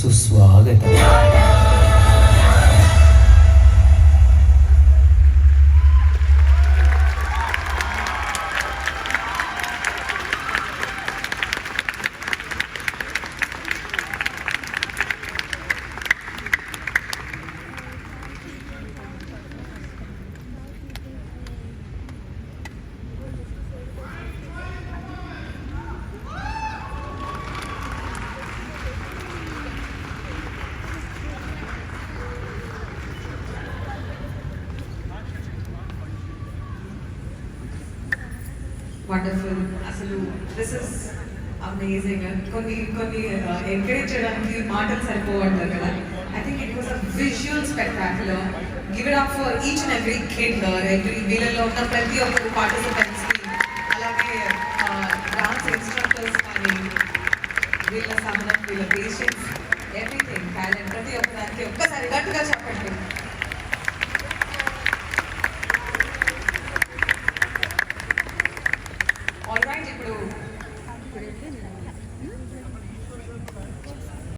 సుస్వాగతం. వండర్ఫుల్. అసలు this is amazing. కొన్ని ఎంకరేజ్ చేయడానికి మాటలు సరిపోవంటారు కదా. I think it was a visual spectacular. Give it up for each and every kid, వీళ్ళలో ఉన్న ప్రతి ఒక్కరు పార్టిసిపెంట్స్కి, అలాగే డాన్స్ ఇన్స్ట్రక్టర్స్ కానీ, వీళ్ళ సహనం, వీళ్ళ పేషెన్స్, ఎవ్రీథింగ్ టాలెంట్, ప్రతి ఒక్కదానికి ఒక్కసారి గట్టిగా చెప్పండి.